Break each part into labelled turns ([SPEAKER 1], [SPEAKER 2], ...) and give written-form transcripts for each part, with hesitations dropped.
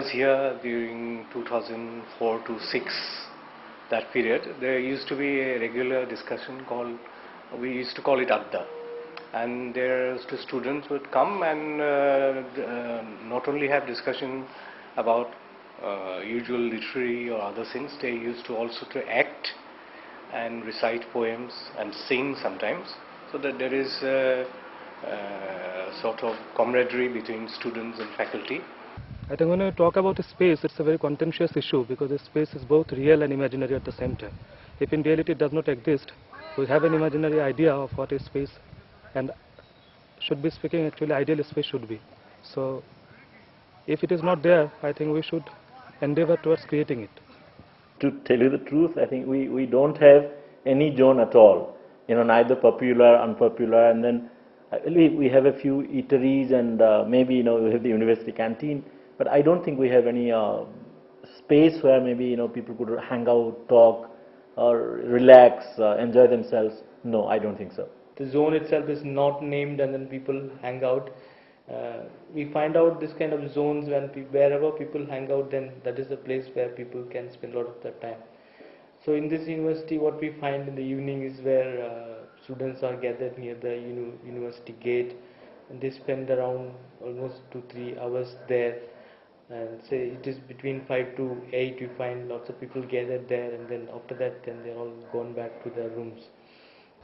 [SPEAKER 1] was here during 2004 to 6, that period, there used to be a regular discussion called, we used to call it Adda. And there the students would come and not only have discussion about usual literary or other things, they used to also to act and recite poems and sing sometimes, so that there is a sort of camaraderie between students and faculty.
[SPEAKER 2] I think when I talk about space, it's a very contentious issue because space is both real and imaginary at the same time. If in reality it does not exist, we have an imaginary idea of what is space, and should be speaking, actually ideal space should be. So if it is not there, I think we should endeavor towards creating it.
[SPEAKER 3] To tell you the truth, I think we don't have any zone at all. Neither popular, unpopular, and then we have a few eateries and maybe we have the university canteen. But I don't think we have any space where maybe people could hang out, talk, or relax, enjoy themselves. No, I don't think so.
[SPEAKER 4] The zone itself is not named, and then people hang out. We find out this kind of zones when wherever people hang out, then that is the place where people can spend a lot of their time. So in this university, what we find in the evening is where students are gathered near the university gate, and they spend around almost 2-3 hours there. And say it is between 5 to 8, you find lots of people gathered there, and then after that, then they're all gone back to their rooms.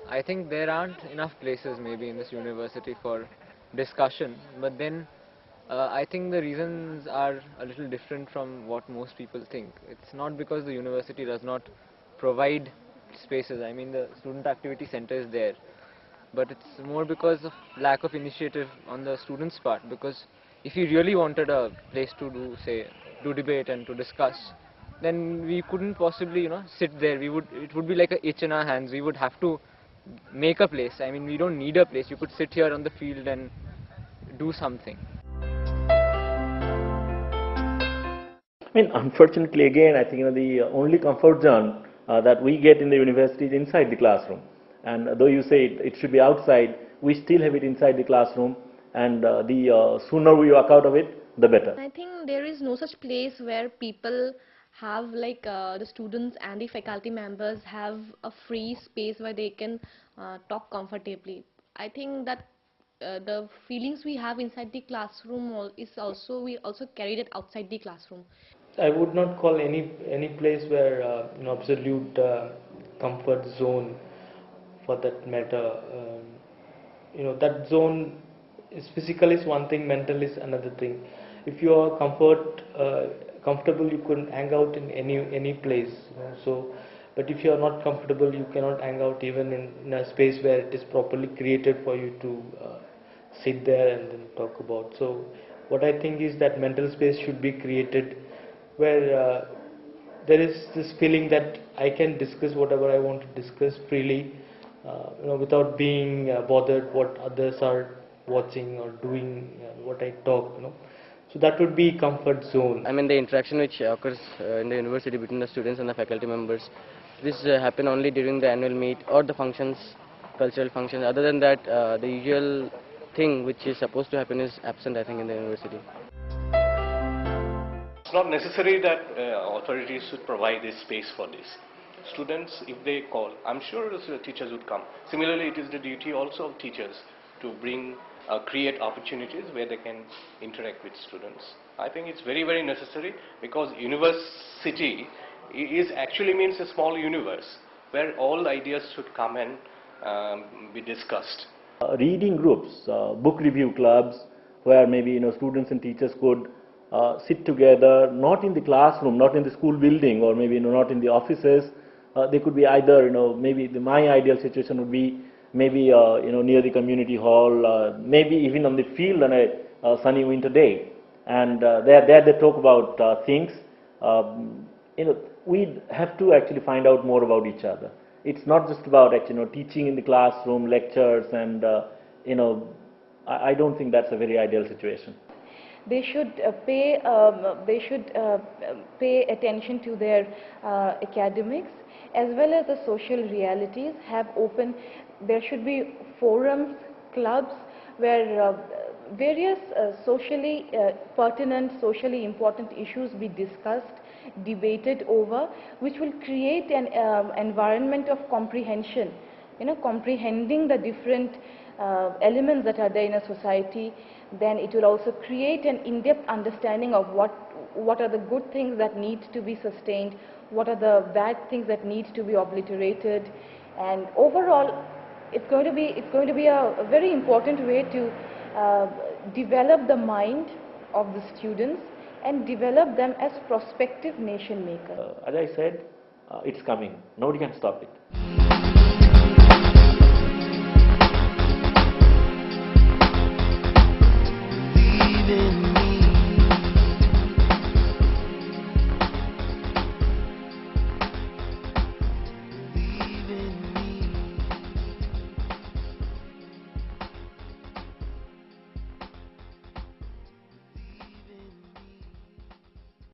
[SPEAKER 5] I think there aren't enough places maybe in this university for discussion, but then I think the reasons are a little different from what most people think. It's not because the university does not provide spaces. I mean, the student activity center is there, but it's more because of lack of initiative on the students' part. Because if you really wanted a place to do debate and to discuss, then we couldn't possibly sit there. It would be like an itch in our hands. We would have to make a place. I mean, we don't need a place. You could sit here on the field and do something.
[SPEAKER 3] I mean, unfortunately, again, I think the only comfort zone that we get in the university is inside the classroom. And though you say it should be outside, we still have it inside the classroom. And the sooner we walk out of it, the better.
[SPEAKER 6] I think there is no such place where people have the students and the faculty members have a free space where they can talk comfortably. I think that the feelings we have inside the classroom we also carry it outside the classroom.
[SPEAKER 4] I would not call any place where absolute comfort zone for that matter. That zone is physical is one thing, mental is another thing. If you are comfortable, you can hang out in any place. But if you are not comfortable, you cannot hang out even in a space where it is properly created for you to sit there and then talk about. So what I think is that mental space should be created where there is this feeling that I can discuss whatever I want to discuss freely, without being bothered what others are watching or doing what I talk. So that would be comfort zone.
[SPEAKER 7] I mean, the interaction which occurs in the university between the students and the faculty members, this happen only during the annual meet or the functions, cultural functions. Other than that, the usual thing which is supposed to happen is absent, I think, in the university.
[SPEAKER 1] It's not necessary that authorities should provide a space for this. Students, if they call, I'm sure the teachers would come. Similarly, it is the duty also of teachers to create opportunities where they can interact with students. I think it's very, very necessary, because university actually means a small universe where all ideas should come and be discussed.
[SPEAKER 3] Reading groups, book review clubs, where maybe students and teachers could sit together, not in the classroom, not in the school building, or maybe not in the offices. They could be either maybe my ideal situation would be maybe near the community hall, maybe even on the field on a sunny winter day, and there they talk about things. We have to actually find out more about each other. It's not just about teaching in the classroom, lectures, and I don't think that's a very ideal situation.
[SPEAKER 8] They should pay attention to their academics as well as the social realities. There should be forums, clubs where various socially pertinent, socially important issues be discussed, debated over, which will create an environment of comprehension, comprehending the different elements that are there in a society. Then it will also create an in-depth understanding of what are the good things that need to be sustained, what are the bad things that need to be obliterated, and overall it's going to be a very important way to develop the mind of the students and develop them as prospective nation makers.
[SPEAKER 3] As I said, it's coming. Nobody can stop it.